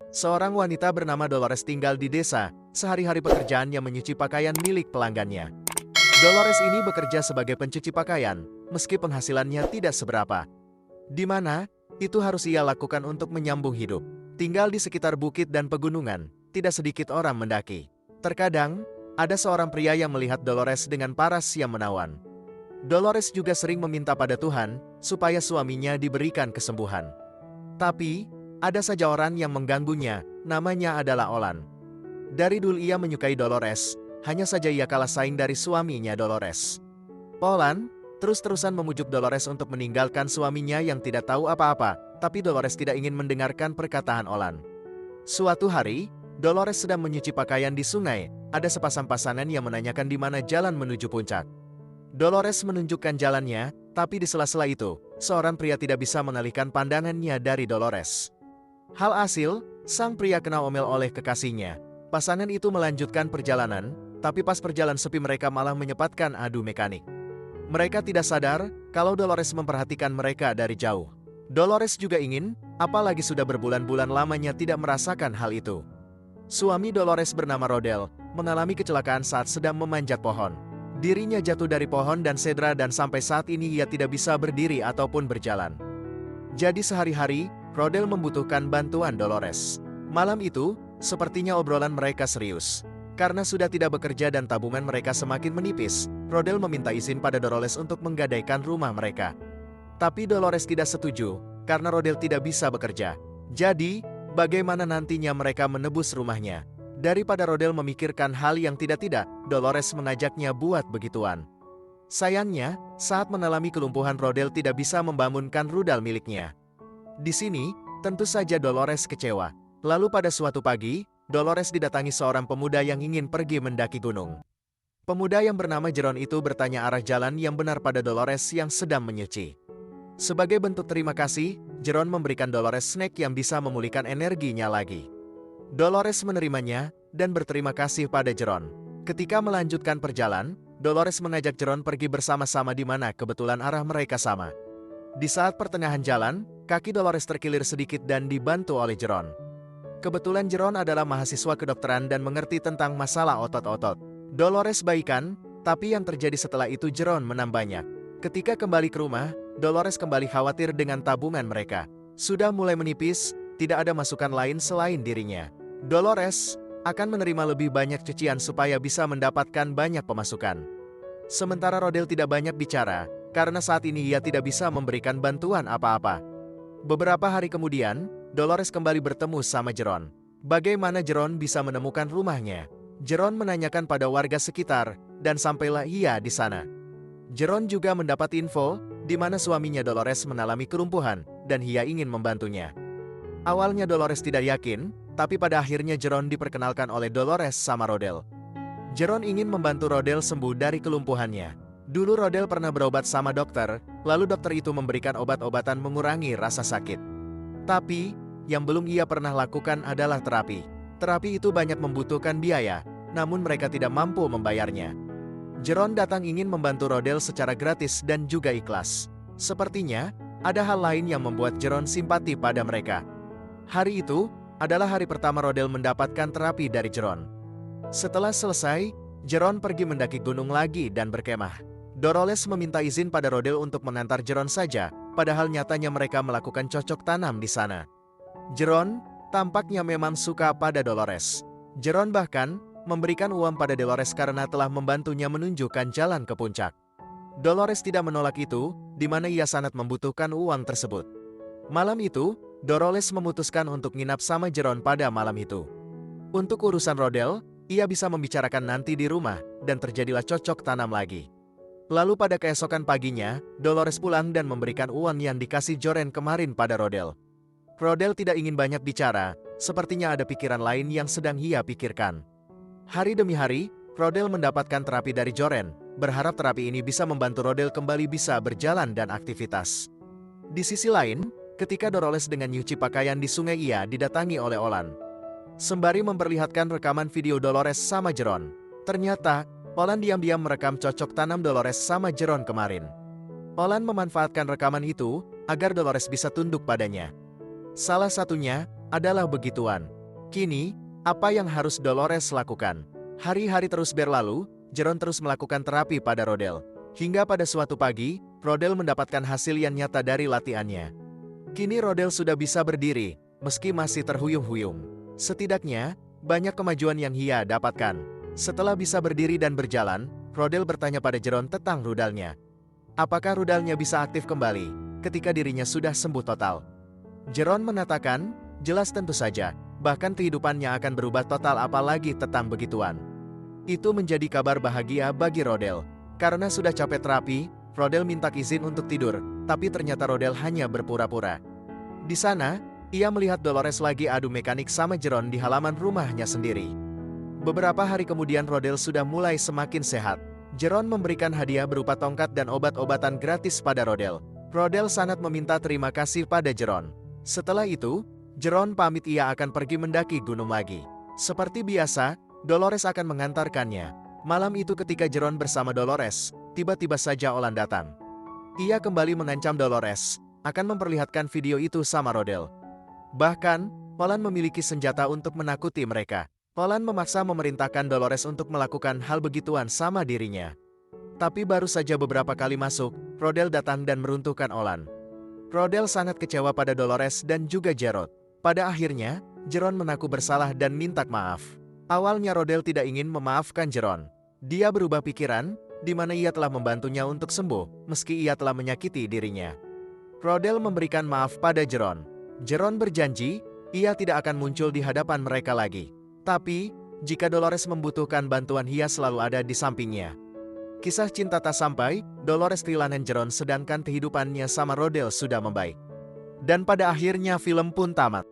Seorang wanita bernama Dolores tinggal di desa, sehari-hari pekerjaannya menyuci pakaian milik pelanggannya. Dolores ini bekerja sebagai pencuci pakaian, meski penghasilannya tidak seberapa. Di mana, itu harus ia lakukan untuk menyambung hidup. Tinggal di sekitar bukit dan pegunungan, tidak sedikit orang mendaki. Terkadang, ada seorang pria yang melihat Dolores dengan paras yang menawan. Dolores juga sering meminta pada Tuhan, supaya suaminya diberikan kesembuhan. Tapi, ada saja orang yang mengganggunya, namanya adalah Olan. Dari dulu ia menyukai Dolores, hanya saja ia kalah saing dari suaminya Dolores. Olan terus-terusan memujuk Dolores untuk meninggalkan suaminya yang tidak tahu apa-apa, tapi Dolores tidak ingin mendengarkan perkataan Olan. Suatu hari, Dolores sedang menyuci pakaian di sungai, ada sepasang pasangan yang menanyakan di mana jalan menuju puncak. Dolores menunjukkan jalannya, tapi di sela-sela itu, seorang pria tidak bisa mengalihkan pandangannya dari Dolores. Hasil, sang pria kena omel oleh kekasihnya. Pasangan itu melanjutkan perjalanan, tapi pas perjalanan sepi mereka malah menyempatkan adu mekanik. Mereka tidak sadar kalau Dolores memperhatikan mereka dari jauh. Dolores juga ingin, apalagi sudah berbulan-bulan lamanya tidak merasakan hal itu. Suami Dolores bernama Rodel, mengalami kecelakaan saat sedang memanjat pohon. Dirinya jatuh dari pohon dan cedera dan sampai saat ini ia tidak bisa berdiri ataupun berjalan. Jadi sehari-hari, Rodel membutuhkan bantuan Dolores. Malam itu, sepertinya obrolan mereka serius. Karena sudah tidak bekerja dan tabungan mereka semakin menipis, Rodel meminta izin pada Dolores untuk menggadaikan rumah mereka. Tapi Dolores tidak setuju, karena Rodel tidak bisa bekerja. Jadi, bagaimana nantinya mereka menebus rumahnya? Daripada Rodel memikirkan hal yang tidak-tidak, Dolores mengajaknya buat begituan. Sayangnya, saat mengalami kelumpuhan Rodel tidak bisa membangunkan rudal miliknya. Di sini, tentu saja Dolores kecewa. Lalu pada suatu pagi, Dolores didatangi seorang pemuda yang ingin pergi mendaki gunung. Pemuda yang bernama Jeron itu bertanya arah jalan yang benar pada Dolores yang sedang menyuci. Sebagai bentuk terima kasih, Jeron memberikan Dolores snack yang bisa memulihkan energinya lagi. Dolores menerimanya dan berterima kasih pada Jeron. Ketika melanjutkan perjalanan, Dolores mengajak Jeron pergi bersama-sama di mana kebetulan arah mereka sama. Di saat pertengahan jalan, kaki Dolores terkilir sedikit dan dibantu oleh Jeron. Kebetulan Jeron adalah mahasiswa kedokteran dan mengerti tentang masalah otot-otot. Dolores baikan, tapi yang terjadi setelah itu Jeron menang banyak. Ketika kembali ke rumah, Dolores kembali khawatir dengan tabungan mereka. Sudah mulai menipis, tidak ada masukan lain selain dirinya. Dolores akan menerima lebih banyak cucian supaya bisa mendapatkan banyak pemasukan. Sementara Rodel tidak banyak bicara, karena saat ini ia tidak bisa memberikan bantuan apa-apa. Beberapa hari kemudian, Dolores kembali bertemu sama Jeron. Bagaimana Jeron bisa menemukan rumahnya? Jeron menanyakan pada warga sekitar, dan sampailah ia di sana. Jeron juga mendapat info, di mana suaminya Dolores mengalami kelumpuhan, dan ia ingin membantunya. Awalnya Dolores tidak yakin, tapi pada akhirnya Jeron diperkenalkan oleh Dolores sama Rodel. Jeron ingin membantu Rodel sembuh dari kelumpuhannya. Dulu Rodel pernah berobat sama dokter, lalu dokter itu memberikan obat-obatan mengurangi rasa sakit. Tapi, yang belum ia pernah lakukan adalah terapi. Terapi itu banyak membutuhkan biaya, namun mereka tidak mampu membayarnya. Jeron datang ingin membantu Rodel secara gratis dan juga ikhlas. Sepertinya, ada hal lain yang membuat Jeron simpati pada mereka. Hari itu, adalah hari pertama Rodel mendapatkan terapi dari Jeron. Setelah selesai, Jeron pergi mendaki gunung lagi dan berkemah. Dolores meminta izin pada Rodel untuk mengantar Jeron saja, padahal nyatanya mereka melakukan cocok tanam di sana. Jeron tampaknya memang suka pada Dolores. Jeron bahkan memberikan uang pada Dolores karena telah membantunya menunjukkan jalan ke puncak. Dolores tidak menolak itu, di mana ia sangat membutuhkan uang tersebut. Malam itu, Dolores memutuskan untuk nginap sama Jeron pada malam itu. Untuk urusan Rodel, ia bisa membicarakan nanti di rumah, dan terjadilah cocok tanam lagi. Lalu pada keesokan paginya, Dolores pulang dan memberikan uang yang dikasih Joren kemarin pada Rodel. Rodel tidak ingin banyak bicara, sepertinya ada pikiran lain yang sedang ia pikirkan. Hari demi hari, Rodel mendapatkan terapi dari Joren, berharap terapi ini bisa membantu Rodel kembali bisa berjalan dan aktivitas. Di sisi lain, ketika Dolores dengan nyuci pakaian di sungai ia didatangi oleh Olan. Sembari memperlihatkan rekaman video Dolores sama Jeron, ternyata Olan diam-diam merekam cocok tanam Dolores sama Jeron kemarin. Olan memanfaatkan rekaman itu agar Dolores bisa tunduk padanya. Salah satunya adalah begituan. Kini, apa yang harus Dolores lakukan? Hari-hari terus berlalu, Jeron terus melakukan terapi pada Rodel. Hingga pada suatu pagi, Rodel mendapatkan hasil yang nyata dari latihannya. Kini Rodel sudah bisa berdiri, meski masih terhuyung-huyung. Setidaknya, banyak kemajuan yang ia dapatkan. Setelah bisa berdiri dan berjalan, Rodel bertanya pada Jeron tentang rudalnya. Apakah rudalnya bisa aktif kembali ketika dirinya sudah sembuh total? Jeron mengatakan, jelas tentu saja, bahkan kehidupannya akan berubah total apalagi tentang begituan. Itu menjadi kabar bahagia bagi Rodel. Karena sudah capek terapi, Rodel minta izin untuk tidur, tapi ternyata Rodel hanya berpura-pura. Di sana, ia melihat Dolores lagi adu mekanik sama Jeron di halaman rumahnya sendiri. Beberapa hari kemudian Rodel sudah mulai semakin sehat. Jeron memberikan hadiah berupa tongkat dan obat-obatan gratis pada Rodel. Rodel sangat meminta terima kasih pada Jeron. Setelah itu, Jeron pamit ia akan pergi mendaki gunung lagi. Seperti biasa, Dolores akan mengantarkannya. Malam itu ketika Jeron bersama Dolores, tiba-tiba saja Olan datang. Ia kembali mengancam Dolores, akan memperlihatkan video itu sama Rodel. Bahkan, Olan memiliki senjata untuk menakuti mereka. Olan memaksa memerintahkan Dolores untuk melakukan hal begituan sama dirinya. Tapi baru saja beberapa kali masuk, Rodel datang dan meruntuhkan Olan. Rodel sangat kecewa pada Dolores dan juga Jerod. Pada akhirnya, Jeron mengaku bersalah dan minta maaf. Awalnya Rodel tidak ingin memaafkan Jeron. Dia berubah pikiran, di mana ia telah membantunya untuk sembuh, meski ia telah menyakiti dirinya. Rodel memberikan maaf pada Jeron. Jeron berjanji, ia tidak akan muncul di hadapan mereka lagi. Tapi, jika Dolores membutuhkan bantuan ia selalu ada di sampingnya. Kisah cinta tak sampai, Dolores kehilangan Jeron sedangkan kehidupannya sama Rodel sudah membaik. Dan pada akhirnya film pun tamat.